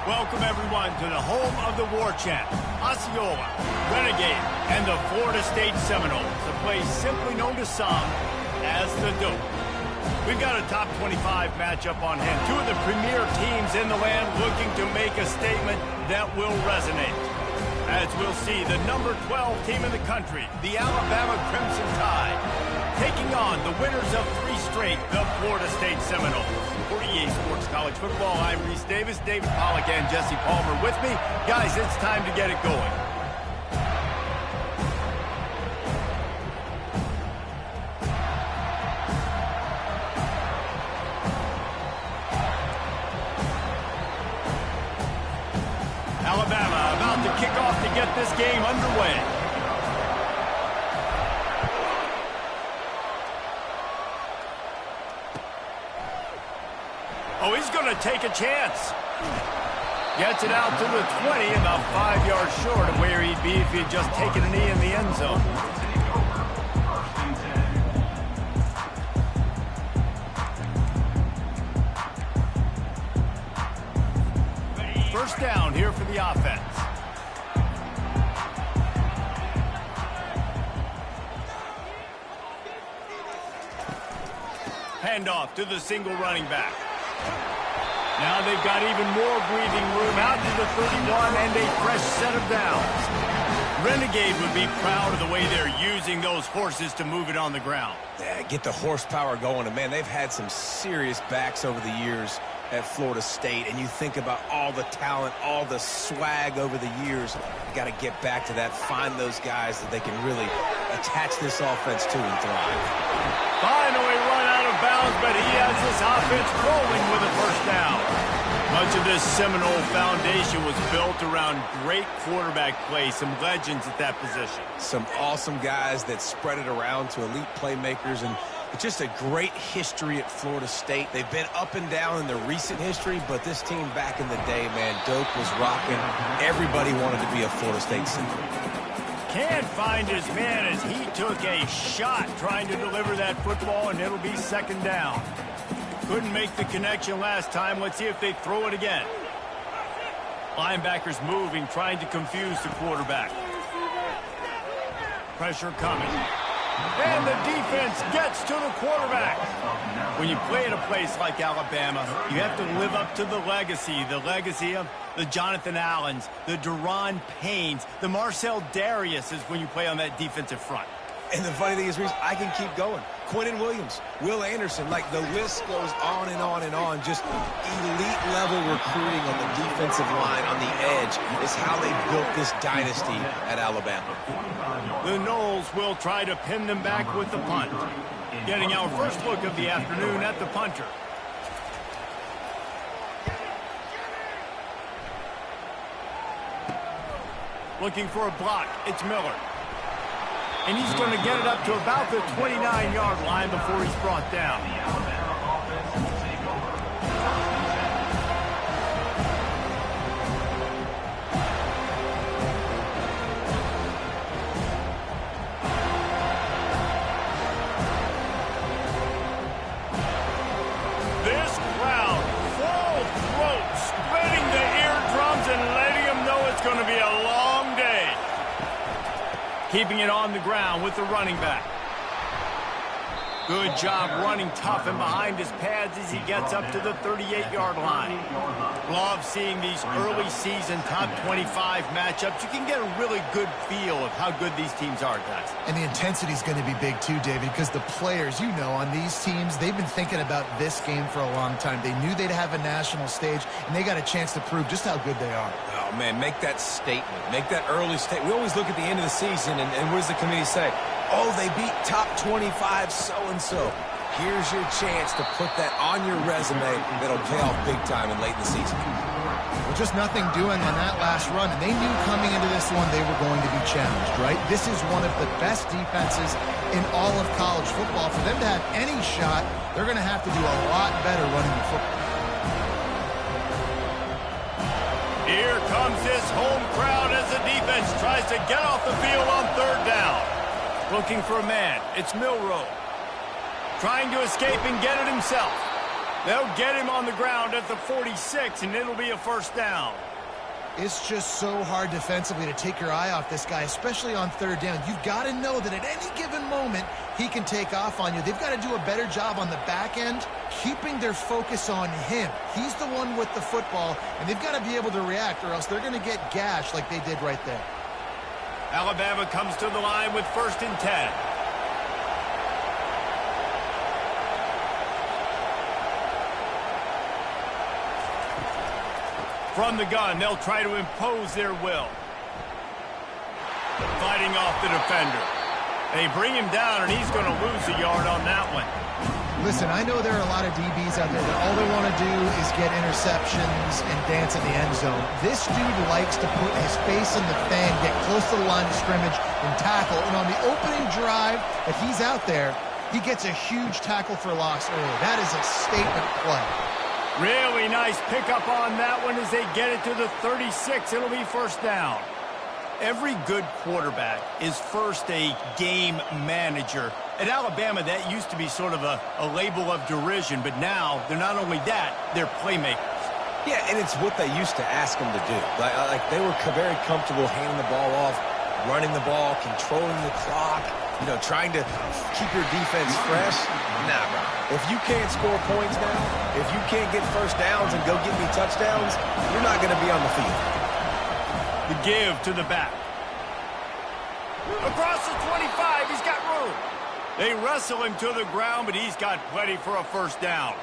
Welcome, everyone, to the home of the war chant, Osceola, Renegade, and the Florida State Seminoles, a place simply known to some as the Dope. We've got a top 25 matchup on hand. Two of the premier teams in the land looking to make a statement that will resonate. As we'll see, the number 12 team in the country, the Alabama Crimson Tide, taking on the winners of 3 straight, the Florida State Seminoles. For EA Sports College Football, I'm Reese Davis, David Pollack, and Jesse Palmer with me. Guys, it's time to get it going. Alabama about to kick off to get this game underway. Oh, he's going to take a chance. Gets it out to the 20, about 5 yards short of where he'd be if he had just taken a knee in the end zone. First down here for the offense. Handoff to the single running back. Now they've got even more breathing room out to the 31 and a fresh set of downs. Renegade would be proud of the way they're using those horses to move it on the ground. Yeah, get the horsepower going. And, man, they've had some serious backs over the years at Florida State. And you think about all the talent, all the swag over the years. You got to get back to that, find those guys that they can really attach this offense to and thrive. Finally run out of bounds, but he has this offense rolling with a first down. Much of this Seminole foundation was built around great quarterback play, some legends at that position. Some awesome guys that spread it around to elite playmakers, and it's just a great history at Florida State. They've been up and down in the recent history, but this team back in the day, man, Dope was rocking. Everybody wanted to be a Florida State Seminole. Can't find his man as he took a shot trying to deliver that football, and it'll be second down. Couldn't make the connection last time. Let's see if they throw it again. Linebackers moving, trying to confuse the quarterback. Pressure coming. And the defense gets to the quarterback. When you play at a place like Alabama, you have to live up to the legacy of the Jonathan Allens, the Deron Paynes, the Marcel Darius is when you play on that defensive front. And the funny thing is, Reese, I can keep going. Quentin Williams, Will Anderson, like the list goes on and on and on. Just elite level recruiting on the defensive line, on the edge, is how they built this dynasty at Alabama. The Noles will try to pin them back with the punt. Getting our first look of the afternoon at the punter. Looking for a block, it's Miller. And he's going to get it up to about the 29-yard line before he's brought down. This crowd, full throat, spreading the eardrums and letting them know it's going to be a long day. Keeping it on the ground with the running back. Good job running tough and behind his pads as he gets up to the 38-yard line. Love seeing these early season top 25 matchups. You can get a really good feel of how good these teams are, guys. And the intensity is going to be big too, David, because the players, you know, on these teams, they've been thinking about this game for a long time. They knew they'd have a national stage, and they got a chance to prove just how good they are. Oh, man, make that statement. Make that early statement. We always look at the end of the season, and what does the committee say? Oh, they beat top 25 so-and-so. Here's your chance to put that on your resume that'll pay off big time and late in the season. Well, just nothing doing on that last run, and they knew coming into this one they were going to be challenged, right? This is one of the best defenses in all of college football. For them to have any shot, they're going to have to do a lot better running the football. Here comes this home crowd as the defense tries to get off the field on third down. Looking for a man. It's Milroe. Trying to escape and get it himself. They'll get him on the ground at the 46, and it'll be a first down. It's just so hard defensively to take your eye off this guy, especially on third down. You've got to know that at any given moment, he can take off on you. They've got to do a better job on the back end, keeping their focus on him. He's the one with the football, and they've got to be able to react, or else they're going to get gashed like they did right there. Alabama comes to the line with 1st and 10. From the gun, they'll try to impose their will. Fighting off the defender. They bring him down, and he's going to lose a yard on that one. Listen, I know there are a lot of DBs out there that all they want to do is get interceptions and dance in the end zone. This dude likes to put his face in the fan, get close to the line of scrimmage, and tackle. And on the opening drive that he's out there, he gets a huge tackle for loss early. That is a statement play. Really nice pickup on that one as they get it to the 36. It'll be first down. Every good quarterback is first a game manager. At Alabama, that used to be sort of a label of derision, but now they're not only that, they're playmakers. Yeah, and it's what they used to ask them to do. Like they were very comfortable handing the ball off, running the ball, controlling the clock, trying to keep your defense fresh. Nah, bro. If you can't score points now, if you can't get first downs and go get me touchdowns, you're not going to be on the field. The give to the back. Across the 25, he's got room. They wrestle him to the ground, but he's got plenty for a first down.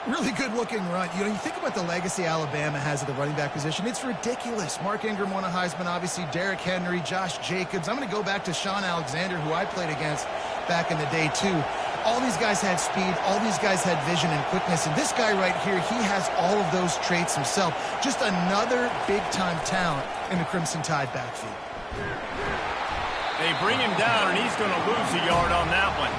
Really good-looking run. You think about the legacy Alabama has at the running back position. It's ridiculous. Mark Ingram won a Heisman, obviously. Derrick Henry, Josh Jacobs. I'm going to go back to Shaun Alexander, who I played against back in the day, too. All these guys had speed. All these guys had vision and quickness. And this guy right here, he has all of those traits himself. Just another big-time talent in the Crimson Tide backfield. They bring him down, and he's going to lose a yard on that one.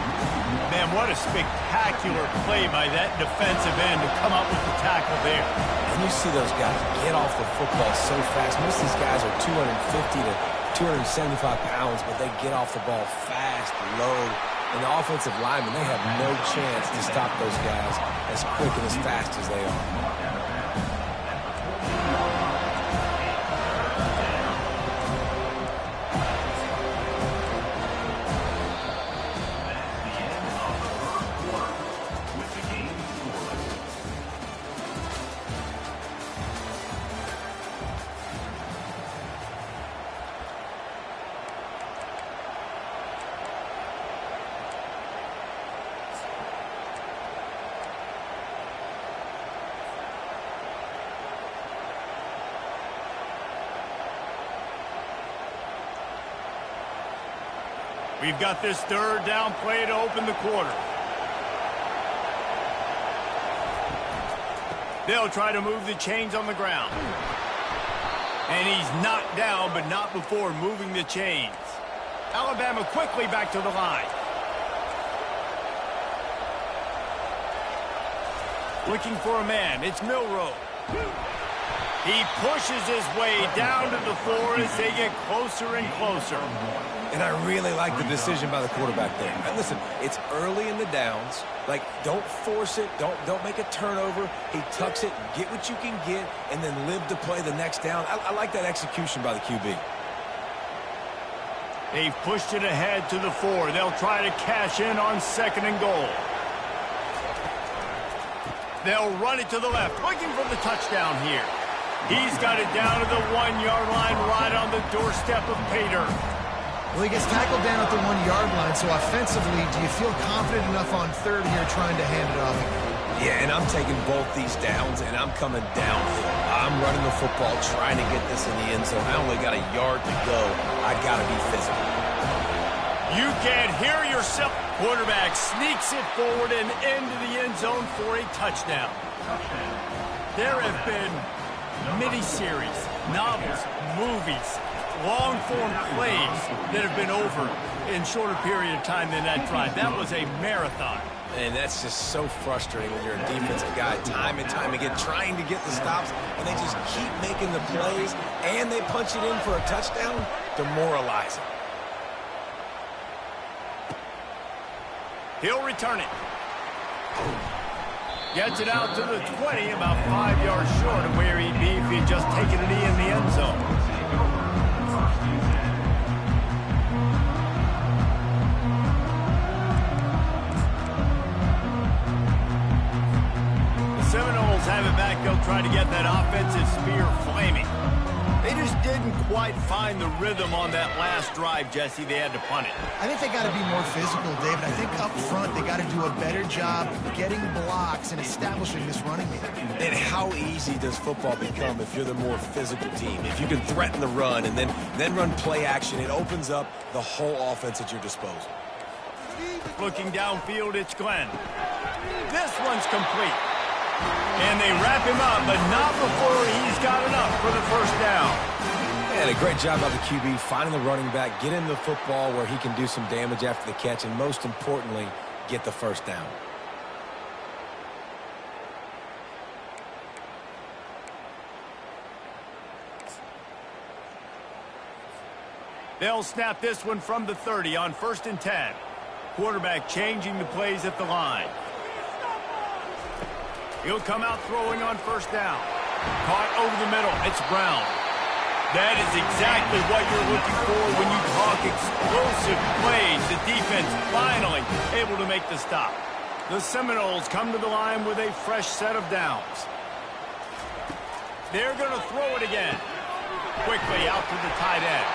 Man, what a spectacular play by that defensive end to come up with the tackle there. And you see those guys get off the football so fast. Most of these guys are 250 to 275 pounds, but they get off the ball fast, low. And the offensive linemen, they have no chance to stop those guys as quick and as fast as they are. We've got this third down play to open the quarter. They'll try to move the chains on the ground. And he's knocked down, but not before moving the chains. Alabama quickly back to the line. Looking for a man. It's Milroe. He pushes his way down to the floor as they get closer and closer. And I really like the decision by the quarterback there. And listen, it's early in the downs. Like, don't force it. Don't make a turnover. He tucks it, get what you can get, and then live to play the next down. I like that execution by the QB. They've pushed it ahead to the 4. They'll try to cash in on 2nd and goal. They'll run it to the left, looking for the touchdown here. He's got it down to the 1-yard line, right on the doorstep of Pater. Well, he gets tackled down at the 1-yard line, so offensively, do you feel confident enough on 3rd here trying to hand it off? Yeah, and I'm taking both these downs, and I'm coming downhill. I'm running the football, trying to get this in the end zone. I only got a yard to go. I got to be physical. You can't hear yourself. Quarterback sneaks it forward and into the end zone for a touchdown. There have been mini-series, novels, movies, long-form plays that have been over in shorter period of time than that drive. That was a marathon. And that's just so frustrating when you're a defensive guy, time and time again, trying to get the stops, and they just keep making the plays, and they punch it in for a touchdown. Demoralizing. He'll return it. Gets it out to the 20, about 5 yards short of where he'd be if he'd just taken a knee in the end zone. The Seminoles have it back. They'll try to get that offensive spear flaming. They just didn't quite find the rhythm on that last drive, Jesse. They had to punt it. I think they got to be more physical, David. I think up front they got to do a better job getting blocks and establishing this running game. And how easy does football become if you're the more physical team? If you can threaten the run and then run play action, it opens up the whole offense at your disposal. Looking downfield, it's Glenn. This one's complete. And they wrap him up, but not before he's got enough for the first down. And a great job by the QB finding the running back, get him the football where he can do some damage after the catch, and most importantly, get the first down. They'll snap this one from the 30 on 1st and 10. Quarterback changing the plays at the line. He'll come out throwing on 1st down. Caught over the middle. It's Brown. That is exactly what you're looking for when you talk explosive plays. The defense finally able to make the stop. The Seminoles come to the line with a fresh set of downs. They're going to throw it again. Quickly out to the tight end.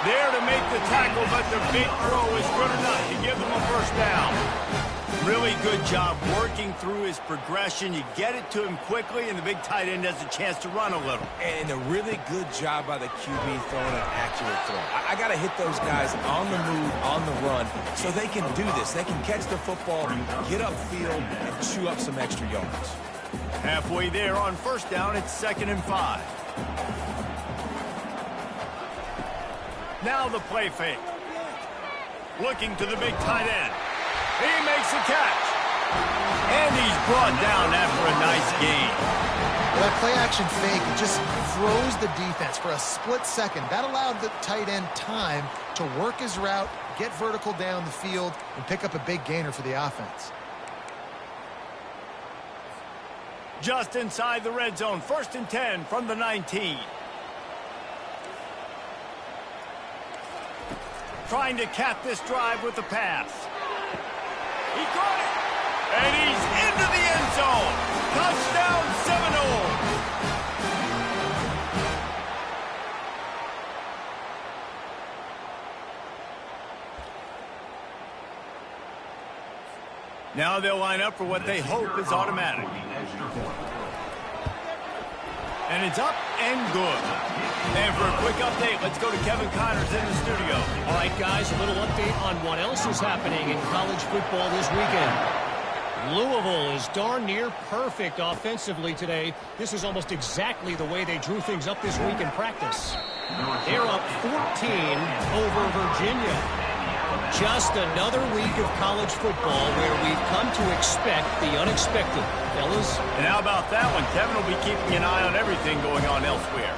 There to make the tackle, but the big throw is good enough to give them a first down. Really good job working through his progression. You get it to him quickly, and the big tight end has a chance to run a little. And a really good job by the QB throwing an accurate throw. I got to hit those guys on the move, on the run, so they can do this. They can catch the football, get upfield, and chew up some extra yards. Halfway there on 1st down, it's 2nd and 5. Now the play fake. Looking to the big tight end. He makes a catch. And he's brought down after a nice gain. Well, that play-action fake, it just froze the defense for a split second. That allowed the tight end time to work his route, get vertical down the field, and pick up a big gainer for the offense. Just inside the red zone. 1st and 10 from the 19. Trying to cap this drive with the pass. He caught it. And he's into the end zone. Touchdown, Seminoles. Now they'll line up for what they hope is automatic. And it's up and good. And for a quick update, let's go to Kevin Connors in the studio. All right, guys, a little update on what else is happening in college football this weekend. Louisville is darn near perfect offensively today. This is almost exactly the way they drew things up this week in practice. They're up 14 over Virginia. Just another week of college football where we've come to expect the unexpected. Fellas? And how about that one? Kevin will be keeping an eye on everything going on elsewhere.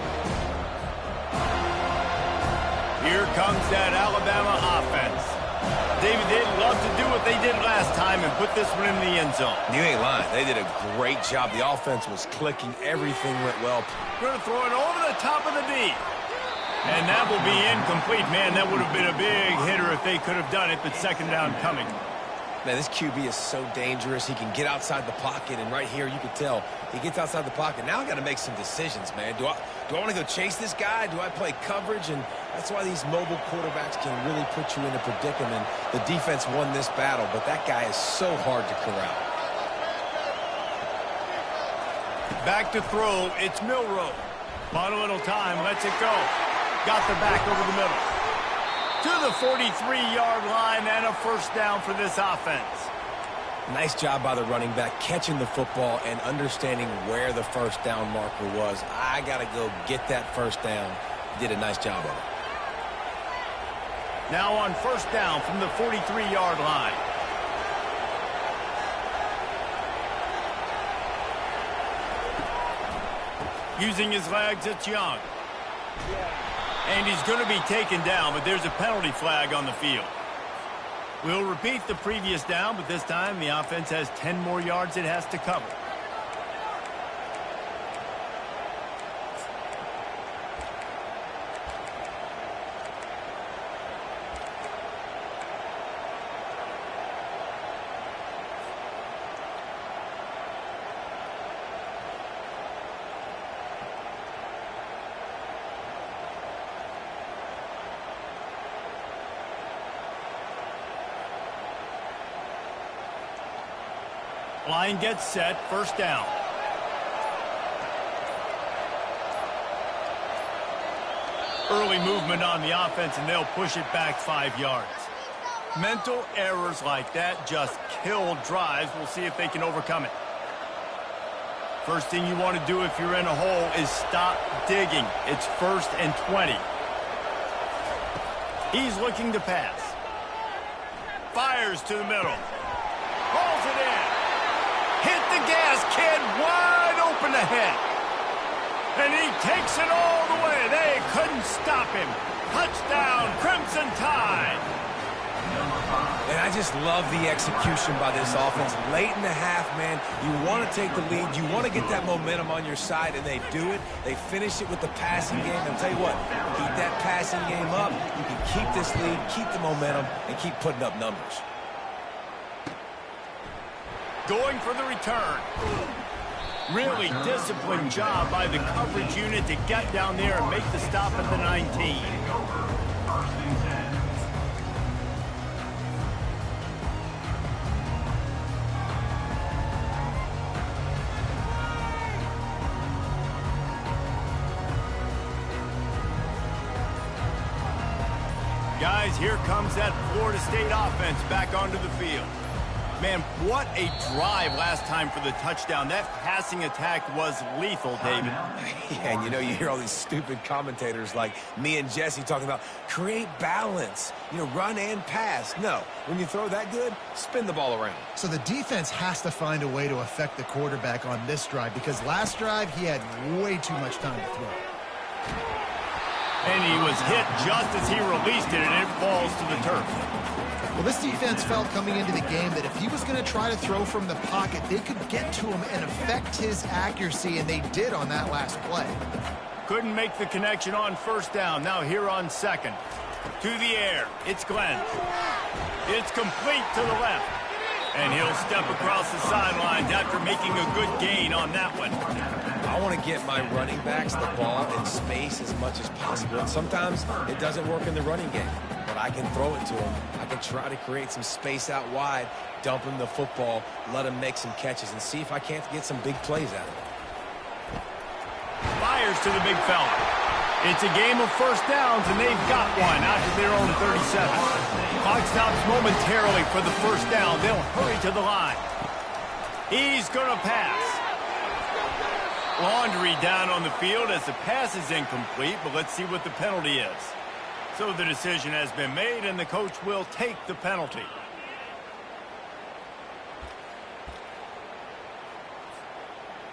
Here comes that Alabama offense. David, they'd love to do what they did last time and put this one in the end zone. You ain't lying. They did a great job. The offense was clicking. Everything went well. Going to throw it over the top of the D. And that will be incomplete. Man, that would have been a big hitter if they could have done it, but 2nd down coming. Man, this QB is so dangerous. He can get outside the pocket, and right here you can tell he gets outside the pocket. Now I got to make some decisions, man. Do I want to go chase this guy? Do I play coverage? And that's why these mobile quarterbacks can really put you in a predicament. The defense won this battle, but that guy is so hard to corral. Back to throw. It's Milroe. Bought a little time. Lets it go. Got the back over the middle. To the 43-yard line and a first down for this offense. Nice job by the running back, catching the football and understanding where the first down marker was. I got to go get that first down. Did a nice job of it. Now on 1st down from the 43-yard line. Using his legs, it's Young. And he's going to be taken down, but there's a penalty flag on the field. We'll repeat the previous down, but this time the offense has 10 more yards it has to cover. Line gets set, first down. Early movement on the offense, and they'll push it back 5 yards. Mental errors like that just kill drives. We'll see if they can overcome it. First thing you want to do if you're in a hole is stop digging. It's 1st and 20. He's looking to pass. Fires to the middle. Pulls it in. Hit the gas, kid, wide open ahead. And he takes it all the way. They couldn't stop him. Touchdown, Crimson Tide. And I just love the execution by this offense. Late in the half, man, you want to take the lead. You want to get that momentum on your side, and they do it. They finish it with the passing game. And I'll tell you what, keep that passing game up. You can keep this lead, keep the momentum, and keep putting up numbers. Going for the return. Really disciplined job by the coverage unit to get down there and make the stop at the 19. Guys, here comes that Florida State offense back onto the field. Man, what a drive last time for the touchdown. That passing attack was lethal, David. Yeah, and you know, you hear all these stupid commentators like me and Jesse talking about create balance, you know, run and pass. No, when you throw that good, spin the ball around. So the defense has to find a way to affect the quarterback on this drive, because last drive he had way too much time to throw. And he was hit just as he released it, and it falls to the turf. Well, this defense felt coming into the game that if he was going to try to throw from the pocket, they could get to him and affect his accuracy, and they did on that last play. Couldn't make the connection on first down. Now here on second. To the air. It's Glenn. It's complete to the left. And he'll step across the sidelines after making a good gain on that one. I want to get my running backs the ball in space as much as possible. And sometimes it doesn't work in the running game, but I can throw it to them. I can try to create some space out wide, dump him the football, let him make some catches, and see if I can't get some big plays out of it. Fires to the big fella. It's a game of first downs, and they've got one out to their own 37. Clock stops momentarily for the first down. They'll hurry to the line. He's going to pass. Laundry down on the field as the pass is incomplete, but let's see what the penalty is. So the decision has been made, and the coach will take the penalty.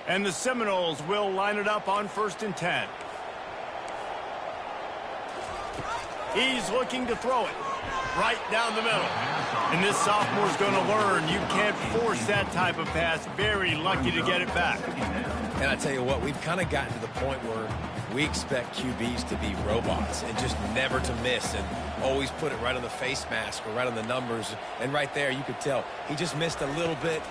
And the Seminoles will line it up on 1st and 10. He's looking to throw it right down the middle. And this sophomore's going to learn you can't force that type of pass. Very lucky to get it back. And I tell you what, we've kind of gotten to the point where we expect QBs to be robots and just never to miss and always put it right on the face mask or right on the numbers. And right there, you could tell he just missed a little bit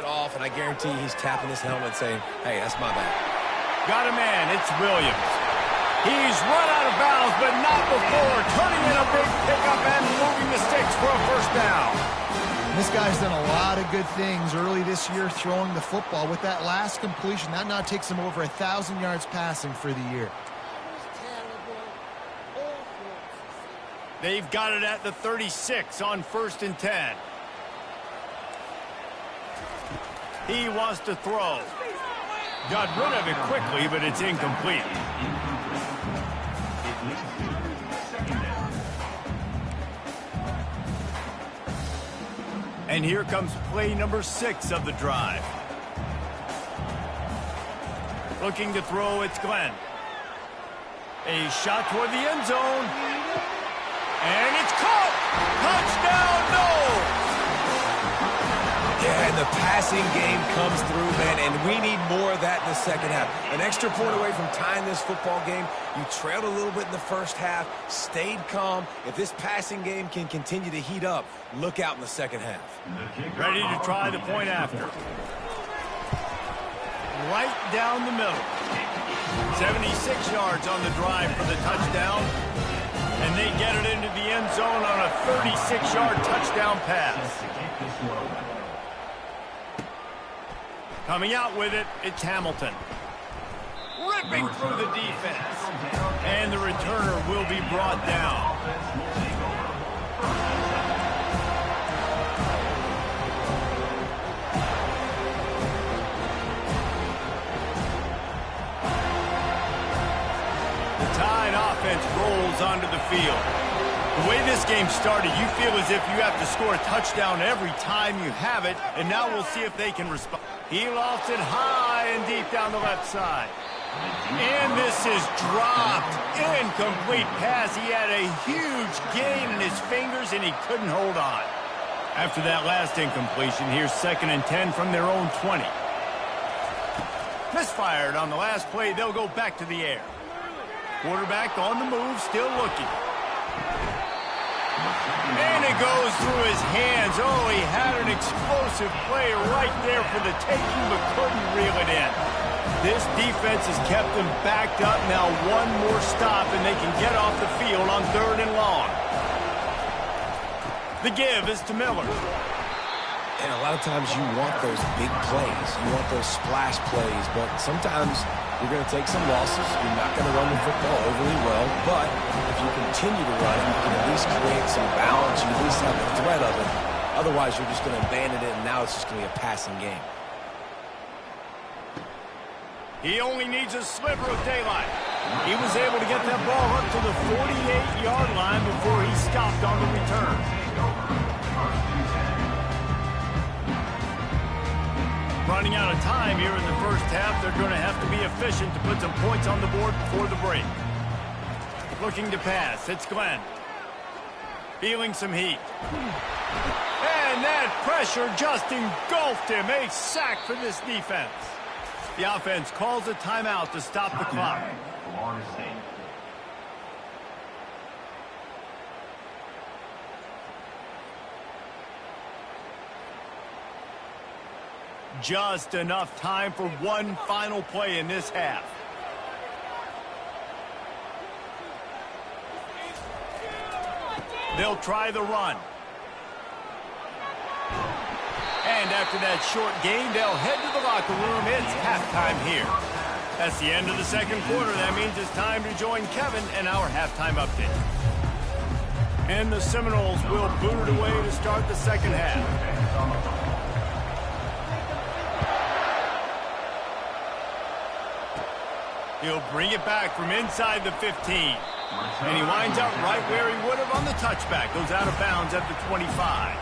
off, and I guarantee he's tapping his helmet saying, hey, that's my bad. Got a man. It's Williams. He's run out of bounds, but not before turning in a big pickup and moving the sticks for a first down. This guy's done a lot of good things early this year throwing the football. With that last completion, that now takes him over 1,000 yards passing for the year. They've got it at the 36 on 1st and 10. He wants to throw. Got rid of it quickly, but it's incomplete. And here comes play number 6 of the drive. Looking to throw, it's Glenn. A shot toward the end zone. And it's caught! Touchdown, no! And the passing game comes through, man, and we need more of that in the second half. An extra point away from tying this football game. You trailed a little bit in the first half, stayed calm. If this passing game can continue to heat up, look out in the second half. Ready to try the point after. Right down the middle. 76 yards on the drive for the touchdown. And they get it into the end zone on a 36-yard touchdown pass. Coming out with it, it's Hamilton. Ripping through the defense. And the returner will be brought down. The Tide offense rolls onto the field. The way this game started, you feel as if you have to score a touchdown every time you have it, and now we'll see if they can respond. He lofts it high and deep down the left side. And this is dropped. Incomplete pass. He had a huge gain in his fingers, and he couldn't hold on. After that last incompletion, here's 2nd and 10 from their own 20. Misfired on the last play. They'll go back to the air. Quarterback on the move, still looking. And it goes through his hands. Oh, he had an explosive play right there for the taking, but couldn't reel it in. This defense has kept them backed up. Now one more stop, and they can get off the field on 3rd and long. The give is to Miller. And a lot of times you want those big plays. You want those splash plays, but sometimes you're going to take some losses. You're not going to run the football overly well, but if you continue to run it, you can at least create some balance. You at least have the threat of it. Otherwise, you're just going to abandon it, and now it's just going to be a passing game. He only needs a sliver of daylight. He was able to get that ball up to the 48-yard line before he stopped on the return. Running out of time here in the first half. They're going to have to be efficient to put some points on the board before the break. Looking to pass. It's Glenn. Feeling some heat. And that pressure just engulfed him. A sack for this defense. The offense calls a timeout to stop the clock. Just enough time for one final play in this half. They'll try the run. And after that short gain, they'll head to the locker room. It's halftime here. That's the end of the second quarter. That means it's time to join Kevin and our halftime update. And the Seminoles will boot it away to start the second half. He'll bring it back from inside the 15. And he winds up right where he would have on the touchback. Goes out of bounds at the 25.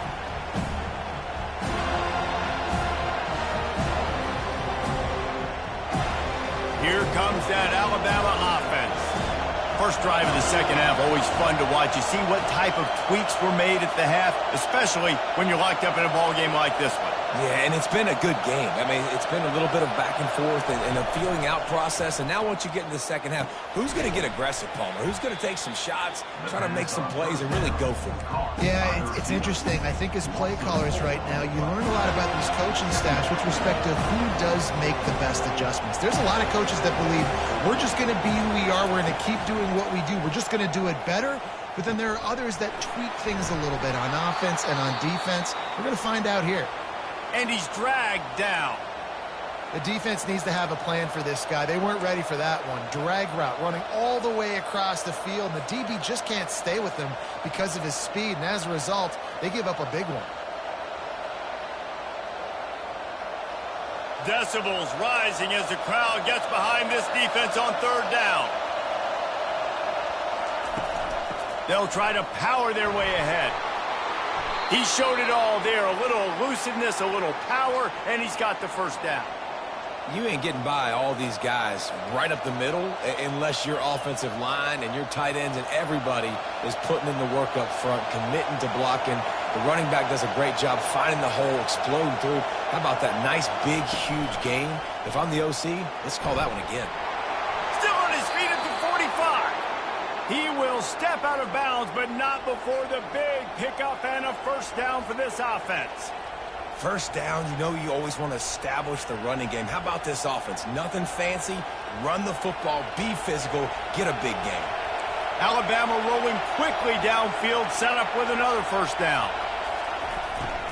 Here comes that Alabama offense. First drive of the second half, always fun to watch. You see what type of tweaks were made at the half, especially when you're locked up in a ball game like this one. Yeah, and it's been a good game. I mean, it's been a little bit of back and forth and a feeling out process. And now once you get in the second half, who's going to get aggressive, Palmer? Who's going to take some shots, try to make some plays, and really go for it? Yeah, it's interesting. I think as play callers right now, you learn a lot about these coaching staffs with respect to who does make the best adjustments. There's a lot of coaches that believe we're just going to be who we are. We're going to keep doing what we do. We're just going to do it better. But then there are others that tweak things a little bit on offense and on defense. We're going to find out here. And he's dragged down. The defense needs to have a plan for this guy. They weren't ready for that one. Drag route, running all the way across the field. And the DB just can't stay with him because of his speed. And as a result, they give up a big one. Decibels rising as the crowd gets behind this defense on third down. They'll try to power their way ahead. He showed it all there. A little elusiveness, a little power, and he's got the first down. You ain't getting by all these guys right up the middle unless your offensive line and your tight ends and everybody is putting in the work up front, committing to blocking The running back does a great job finding the hole, exploding through. How about that nice, big, huge gain? If I'm the OC, let's call that one again. Still on his feet at the 45. He will step out of bounds, but not before the big pickup and a first down for this offense. First down, you know you always want to establish the running game. How about this offense? Nothing fancy. Run the football, be physical, get a big gain. Alabama rolling quickly downfield, set up with another first down.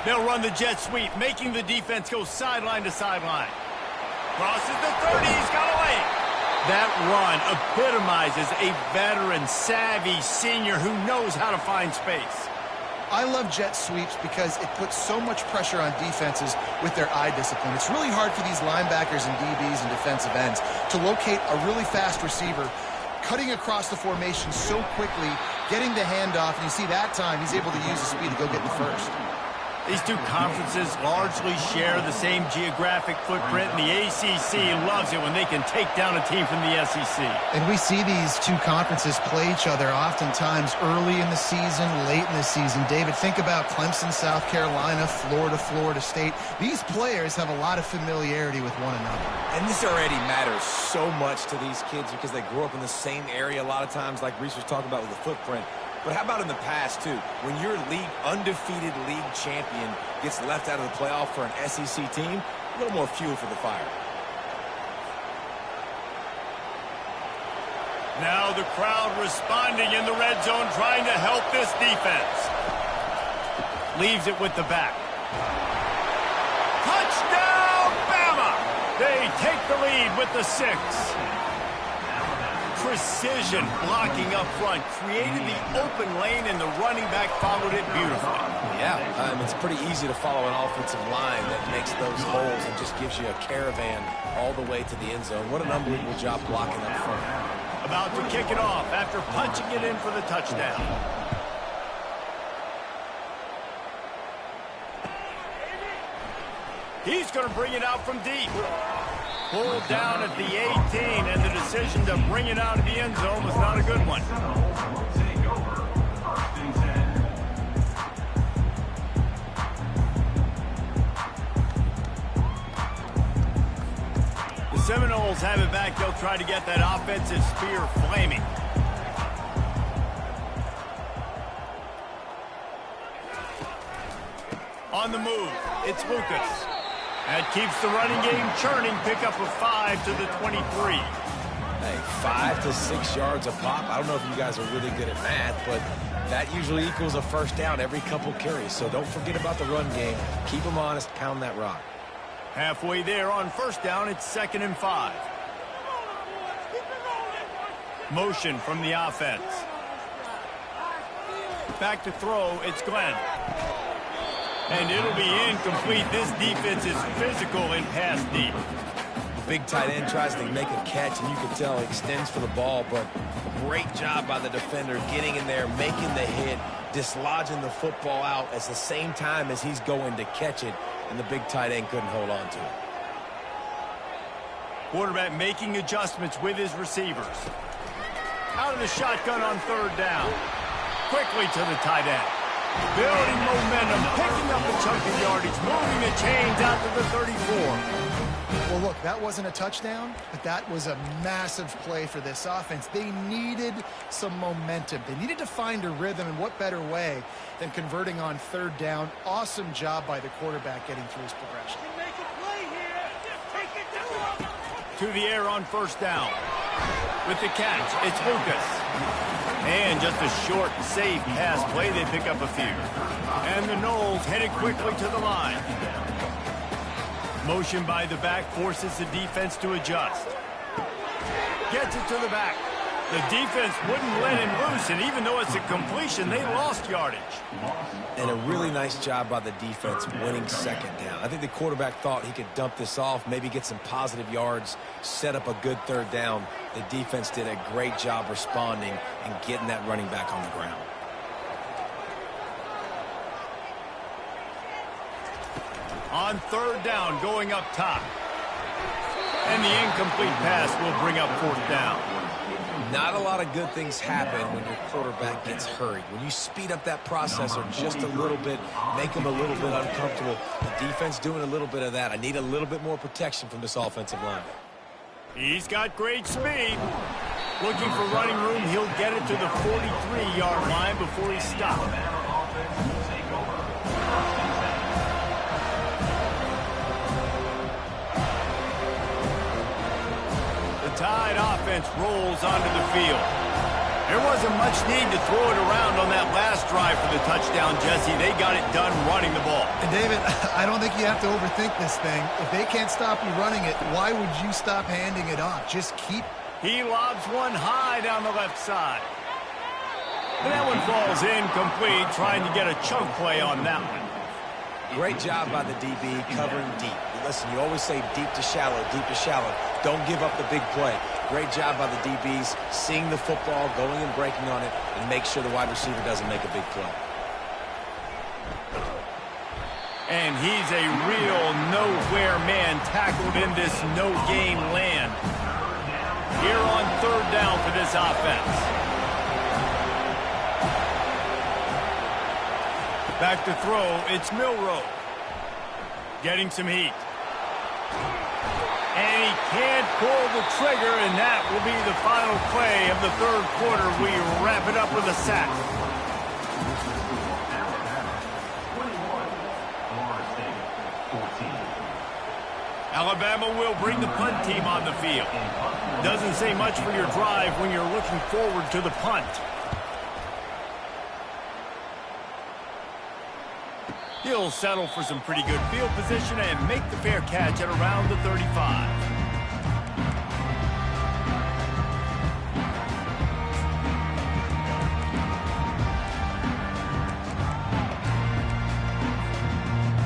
They'll run the jet sweep, making the defense go sideline to sideline. Crosses the 30, he's got away. That run epitomizes a veteran, savvy senior who knows how to find space. I love jet sweeps because it puts so much pressure on defenses with their eye discipline. It's really hard for these linebackers and DBs and defensive ends to locate a really fast receiver, cutting across the formation so quickly, getting the handoff, and you see that time he's able to use the speed to go get the first. These two conferences largely share the same geographic footprint, and the ACC loves it when they can take down a team from the SEC. And we see these two conferences play each other oftentimes early in the season, late in the season. David, think about Clemson, South Carolina, Florida, Florida State. These players have a lot of familiarity with one another. And this already matters so much to these kids because they grew up in the same area a lot of times, like Reese was talking about with the footprint. But how about in the past, too? When your undefeated league champion gets left out of the playoff for an SEC team, a little more fuel for the fire. Now the crowd responding in the red zone, trying to help this defense. Leaves it with the back. Touchdown, Bama! They take the lead with the 6. Precision blocking up front created the open lane, and the running back followed it beautifully. Yeah, it's pretty easy to follow an offensive line that makes those holes and just gives you a caravan all the way to the end zone. What an unbelievable job blocking up front. About to kick it off after punching it in for the touchdown. He's going to bring it out from deep. Pulled down at the 18, and the decision to bring it out of the end zone was not a good one. The Seminoles have it back. They'll try to get that offensive spear flaming. On the move, it's Lucas. That keeps the running game churning. Pick up a 5 to the 23. Hey, 5 to 6 yards a pop. I don't know if you guys are really good at math, but that usually equals a first down every couple carries. So don't forget about the run game. Keep them honest. Pound that rock. Halfway there on first down, it's 2nd and 5. Motion from the offense. Back to throw, it's Glenn. And it'll be incomplete. This defense is physical and pass deep. The big tight end tries to make a catch, and you can tell he extends for the ball, but great job by the defender getting in there, making the hit, dislodging the football out at the same time as he's going to catch it, and the big tight end couldn't hold on to it. Quarterback making adjustments with his receivers. Out of the shotgun on 3rd down. Quickly to the tight end. Building momentum, picking up a chunk of yardage, moving the chains out to the 34. Well, look, that wasn't a touchdown, but that was a massive play for this offense. They needed some momentum. They needed to find a rhythm, and what better way than converting on 3rd down. Awesome job by the quarterback getting through his progression. To the air on 1st down. With the catch, it's Lucas. And just a short, safe pass play, they pick up a few. And the Noles headed quickly to the line. Motion by the back forces the defense to adjust. Gets it to the back. The defense wouldn't let him loose, and even though it's a completion, they lost yardage. And a really nice job by the defense winning 2nd down. I think the quarterback thought he could dump this off, maybe get some positive yards, set up a good 3rd down. The defense did a great job responding and getting that running back on the ground. On 3rd down, going up top. And the incomplete pass will bring up 4th down. Not a lot of good things happen when your quarterback gets hurried. When you speed up that processor just a little bit, make him a little bit uncomfortable, the defense doing a little bit of that. I need a little bit more protection from this offensive line. He's got great speed. Looking for running room, he'll get it to the 43-yard line before he stops. The Tide offense rolls onto the field. There wasn't much need to throw it around on that last drive for the touchdown, Jesse. They got it done running the ball. And David, I don't think you have to overthink this thing. If they can't stop you running it, why would you stop handing it off? Just keep. He lobs one high down the left side. And that one falls incomplete, trying to get a chunk play on that one. Great job by the DB covering deep. Listen, you always say deep to shallow, deep to shallow. Don't give up the big play. Great job by the DBs, seeing the football, going and breaking on it, and make sure the wide receiver doesn't make a big play. And he's a real nowhere man tackled in this no-game land. Here on third down for this offense. Back to throw, it's Milroe. Getting some heat. And he can't pull the trigger, and that will be the final play of the third quarter. We wrap it up with a sack. Alabama will bring the punt team on the field. Doesn't say much for your drive when you're looking forward to the punt. He'll settle for some pretty good field position and make the fair catch at around the 35.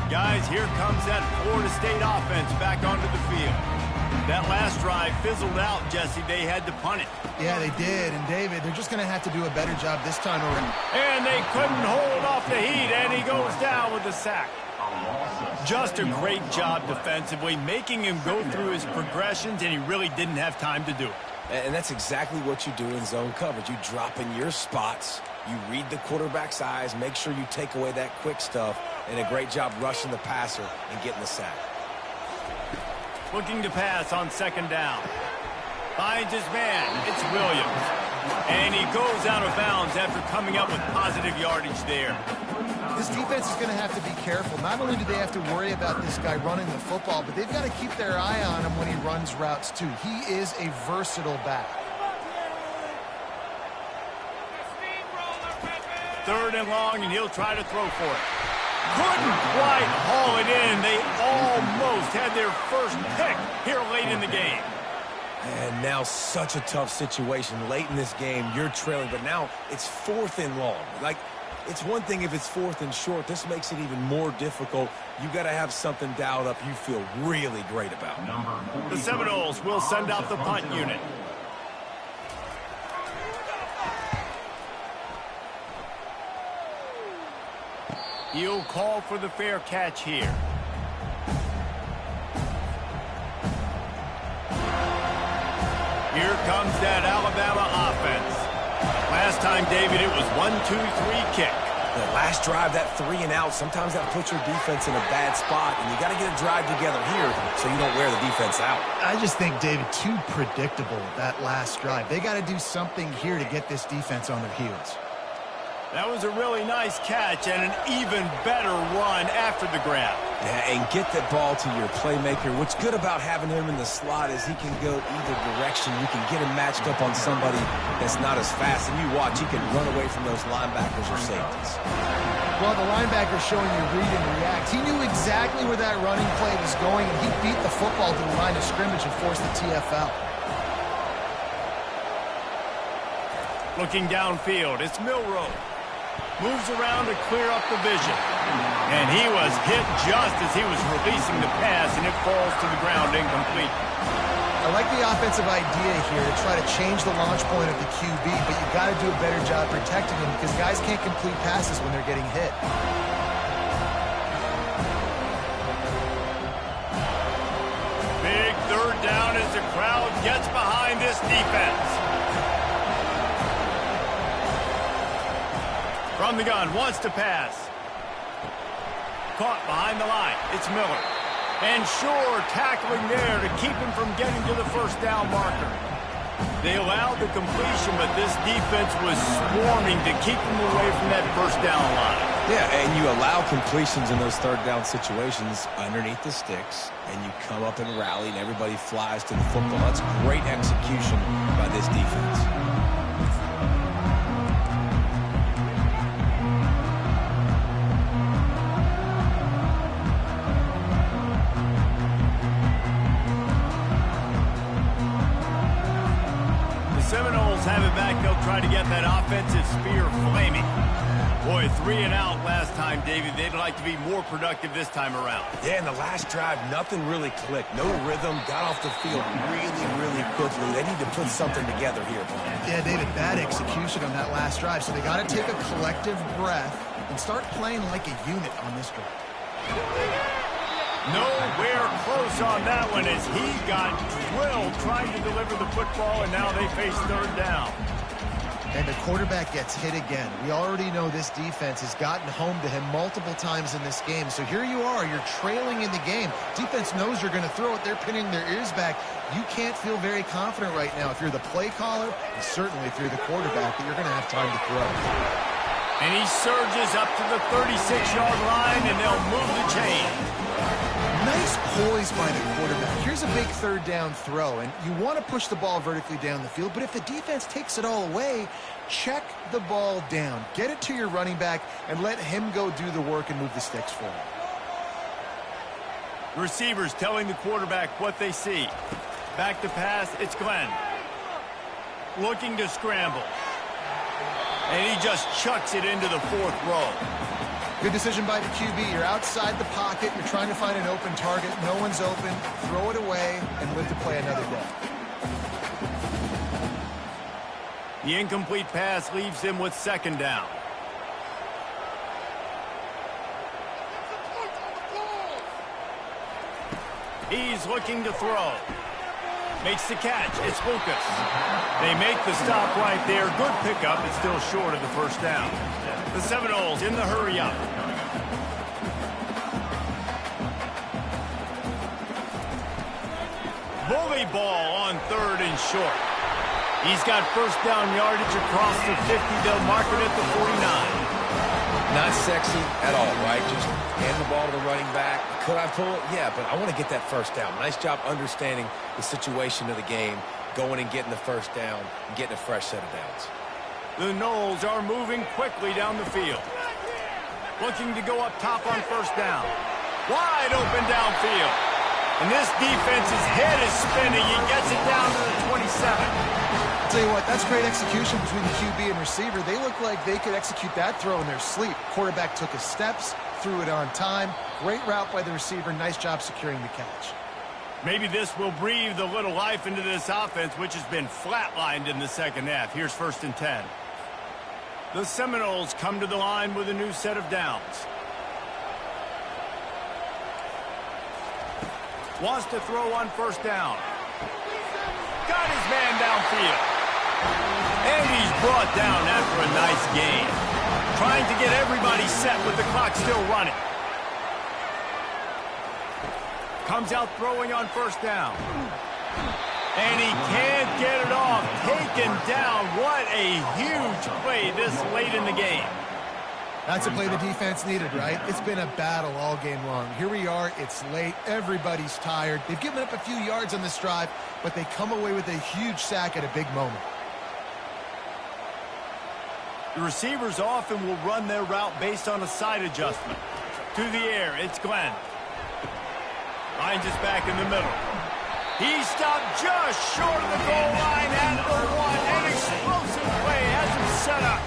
Guys, here comes that Florida State offense back onto the field. That last drive fizzled out, Jesse. They had to punt it. Yeah, they did. And, David, they're just going to have to do a better job this time around. And they couldn't hold off the heat, and he goes down with the sack. Just a great job defensively, making him go through his progressions, and he really didn't have time to do it. And that's exactly what you do in zone coverage. You drop in your spots, you read the quarterback's eyes, make sure you take away that quick stuff, and a great job rushing the passer and getting the sack. Looking to pass on second down. Finds his man. It's Williams. And he goes out of bounds after coming up with positive yardage there. This defense is going to have to be careful. Not only do they have to worry about this guy running the football, but they've got to keep their eye on him when he runs routes too. He is a versatile back. Third and long, and he'll try to throw for it. Couldn't quite haul it in. They almost had their first pick here late in the game. And now such a tough situation. Late in this game, you're trailing, but now it's fourth and long. Like, it's one thing if it's fourth and short. This makes it even more difficult. You got to have something dialed up you feel really great about. The Seminoles will send out the punt unit. He'll call for the fair catch here. Here comes that Alabama offense. Last time, David, it was 1-2-3 kick. The last drive, that 3 and out, sometimes that puts your defense in a bad spot, and you got to get a drive together here so you don't wear the defense out. I just think, David, too predictable, that last drive. They got to do something here to get this defense on their heels. That was a really nice catch and an even better run after the grab. Yeah, and get that ball to your playmaker. What's good about having him in the slot is he can go either direction. You can get him matched up on somebody that's not as fast. And you watch, he can run away from those linebackers or safeties. Well, the linebacker's showing you read and react. He knew exactly where that running play was going, and he beat the football to the line of scrimmage and forced the TFL. Looking downfield, it's Milroe. Moves around to clear up the vision. And he was hit just as he was releasing the pass, and it falls to the ground incomplete. I like the offensive idea here to try to change the launch point of the QB, but you've got to do a better job protecting him because guys can't complete passes when they're getting hit. Big third down as the crowd gets behind this defense. From the gun, wants to pass. Caught behind the line. It's Miller. And sure, tackling there to keep him from getting to the first down marker. They allowed the completion, but this defense was swarming to keep them away from that first down line. Yeah, and you allow completions in those third down situations underneath the sticks, and you come up and rally, and everybody flies to the football. That's great execution by this defense. Seminoles have it back. They'll try to get that offensive spear flaming. Boy, 3 and out last time, David. They'd like to be more productive this time around. Yeah, in the last drive, nothing really clicked. No rhythm. Got off the field really, really quickly. They need to put something together here, Paul. Yeah, David, bad execution on that last drive. So they got to take a collective breath and start playing like a unit on this drive. Nowhere close on that one as he got drilled trying to deliver the football, and now they face third down. And the quarterback gets hit again. We already know this defense has gotten home to him multiple times in this game. So here you are, you're trailing in the game. Defense knows you're going to throw it. They're pinning their ears back. You can't feel very confident right now if you're the play caller, and certainly if you're the quarterback, that you're going to have time to throw. And he surges up to the 36-yard line, and they'll move the chain. Nice poise by the quarterback. Here's a big third down throw, and you want to push the ball vertically down the field, but if the defense takes it all away, check the ball down. Get it to your running back and let him go do the work and move the sticks for him. Receivers telling the quarterback what they see. Back to pass, it's Glenn. Looking to scramble. And he just chucks it into the fourth row. Good decision by the QB. You're outside the pocket. You're trying to find an open target. No one's open. Throw it away and live to play another day. The incomplete pass leaves him with second down. He's looking to throw. Makes the catch. It's Lucas. They make the stop right there. Good pickup. It's still short of the first down. The Seminoles in the hurry-up. Bully ball on third and short. He's got first down yardage across the 50. They'll mark it at the 49. Not sexy at all, right? Just hand the ball to the running back. Could I pull it? Yeah, but I want to get that first down. Nice job understanding the situation of the game, going and getting the first down, and getting a fresh set of downs. The Noles are moving quickly down the field. Looking to go up top on first down. Wide open downfield. And this defense's head is spinning. He gets it down to the 27. I'll tell you what, that's great execution between the QB and receiver. They look like they could execute that throw in their sleep. Quarterback took his steps, threw it on time. Great route by the receiver. Nice job securing the catch. Maybe this will breathe a little life into this offense, which has been flatlined in the second half. Here's 1st and 10. The Seminoles come to the line with a new set of downs. Wants to throw on first down. Got his man downfield. And he's brought down after a nice gain. Trying to get everybody set with the clock still running. Comes out throwing on first down. And he can't get it off. Taken down. What a huge play this late in the game. That's a play the defense needed, right? It's been a battle all game long. Here we are. It's late. Everybody's tired. They've given up a few yards on this drive, but they come away with a huge sack at a big moment. The receivers often will run their route based on a side adjustment. To the air, it's Glenn. Finds his back in the middle. He stopped just short of the goal line at the one. An explosive play has him set up.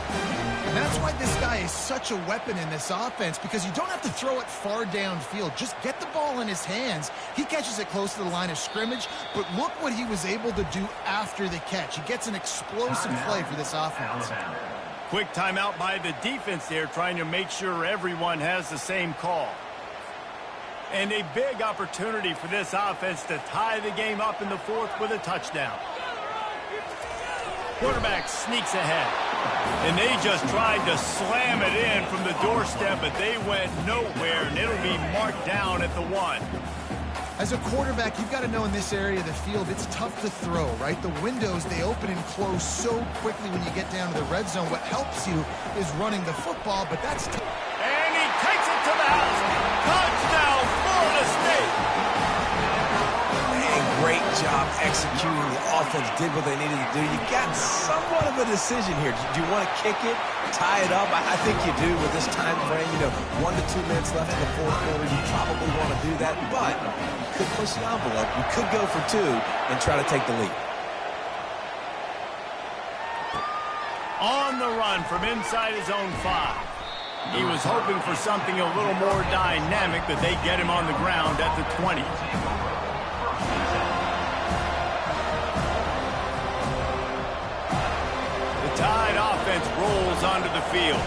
And that's why this guy is such a weapon in this offense, because you don't have to throw it far downfield. Just get the ball in his hands. He catches it close to the line of scrimmage, but look what he was able to do after the catch. He gets an explosive play for this offense. Quick timeout by the defense there, trying to make sure everyone has the same call. And a big opportunity for this offense to tie the game up in the fourth with a touchdown. Quarterback sneaks ahead. And they just tried to slam it in from the doorstep, but they went nowhere, and it'll be marked down at the 1. As a quarterback, you've got to know in this area of the field, it's tough to throw, right? The windows, they open and close so quickly when you get down to the red zone. What helps you is running the football, but that's tough. And he takes it to the house. Touchdown, Florida State. And great job executing. The offense did what they needed to do. You got somewhat of a decision here. Do you want to kick it, tie it up? I think you do with this time frame. 1 to 2 minutes left in the fourth quarter. You probably want to do that, but you could push the envelope. You could go for 2 and try to take the lead. On the run from inside his own 5. He was hoping for something a little more dynamic, but they get him on the ground at the 20. The Tide offense rolls onto the field.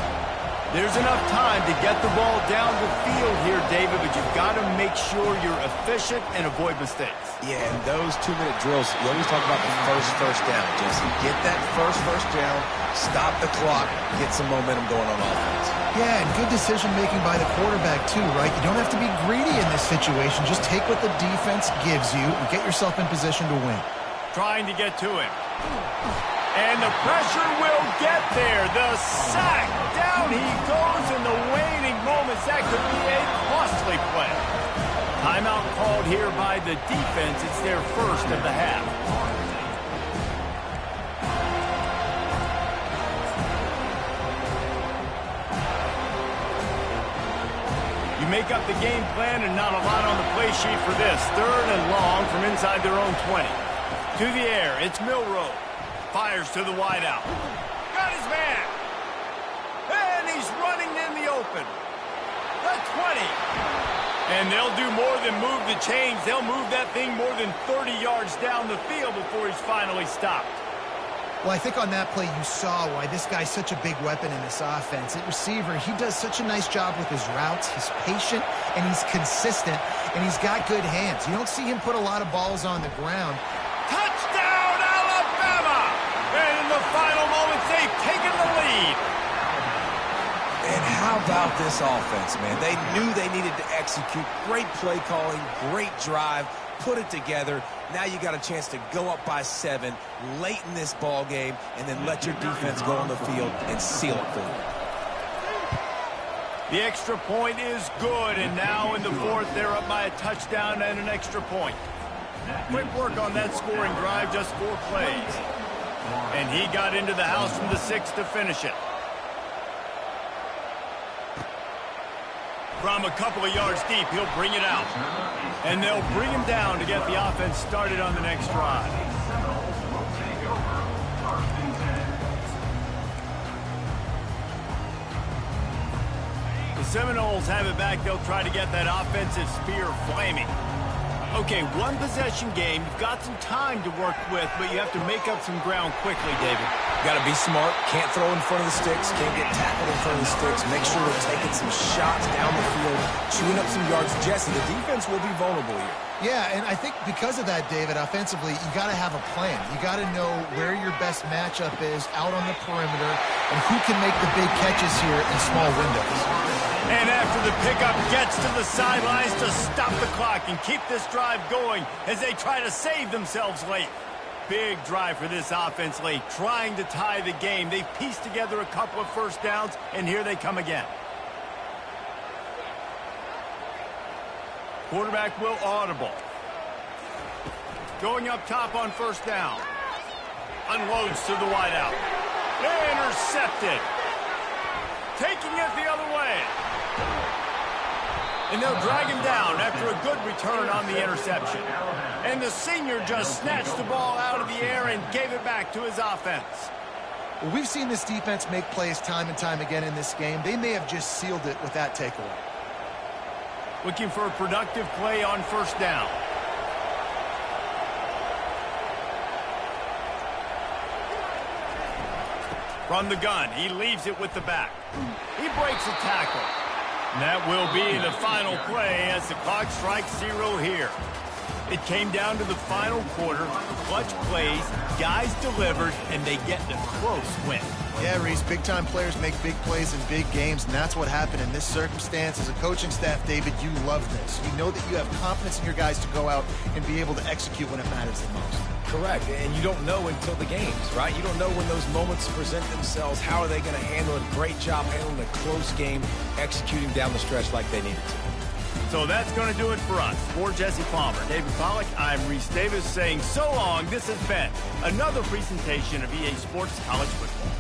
There's enough time to get the ball down the field here, David, but you've got to make sure you're efficient and avoid mistakes. Yeah, and those 2-minute drills, you always talk about the first down, Jesse. Get that first down, stop the clock, get some momentum going on offense. Yeah, and good decision-making by the quarterback, too, right? You don't have to be greedy in this situation. Just take what the defense gives you and get yourself in position to win. Trying to get to him. And the pressure will get there. The sack. Down he goes in the waning moments. That could be a costly play. Timeout called here by the defense. It's their first of the half. You make up the game plan and not a lot on the play sheet for this. 3rd and long from inside their own 20. To the air, it's Milroe. Fires to the wideout. Got his man. And he's running in the open. The 20. And they'll do more than move the chains. They'll move that thing more than 30 yards down the field before he's finally stopped. Well, I think on that play you saw why this guy's such a big weapon in this offense. At receiver, he does such a nice job with his routes. He's patient, and he's consistent, and he's got good hands. You don't see him put a lot of balls on the ground. Touchdown, Alabama! And in the final moments, they've taken the lead. And how about this offense, man? They knew they needed to execute. Great play calling, great drive, put it together. Now you got a chance to go up by 7 late in this ball game and then let your defense go on the field and seal it for you. The extra point is good, and now in the 4th, they're up by a touchdown and an extra point. Quick work on that scoring drive, just 4 plays. And he got into the house from the 6 to finish it. From a couple of yards deep, he'll bring it out. And they'll bring him down to get the offense started on the next drive. The Seminoles have it back. They'll try to get that offensive spear flaming. Okay, 1 possession game. You've got some time to work with, but you have to make up some ground quickly, David. Got to be smart. Can't throw in front of the sticks. Can't get tackled in front of the sticks. Make sure we're taking some shots down the field, chewing up some yards. Jesse, the defense will be vulnerable here. Yeah, and I think because of that, David, offensively, you got to have a plan. You got to know where your best matchup is out on the perimeter and who can make the big catches here in small windows. And after the pickup gets to the sidelines to stop the clock and keep this drive going as they try to save themselves late. Big drive for this offense late, trying to tie the game. They've pieced together a couple of first downs, and here they come again. Quarterback will audible. Going up top on first down. Unloads to the wideout. Intercepted. Taking it the other way. And they'll drag him down after a good return on the interception. And the senior just snatched the ball out of the air and gave it back to his offense. Well, we've seen this defense make plays time and time again in this game. They may have just sealed it with that takeaway. Looking for a productive play on first down. From the gun, he leaves it with the back. He breaks a tackle. And that will be the final play as the clock strikes 0 here. It came down to the final quarter, clutch plays, guys delivered, and they get the close win. Yeah, Reese, big-time players make big plays in big games, and that's what happened in this circumstance. As a coaching staff, David, you love this. You know that you have confidence in your guys to go out and be able to execute when it matters the most. Correct, and you don't know until the games, right? You don't know when those moments present themselves. How are they going to handle it? Great job handling a close game, executing down the stretch like they needed to. So that's going to do it for us. For Jesse Palmer, David Pollack, I'm Reese Davis saying so long. This has been another presentation of EA Sports College Football.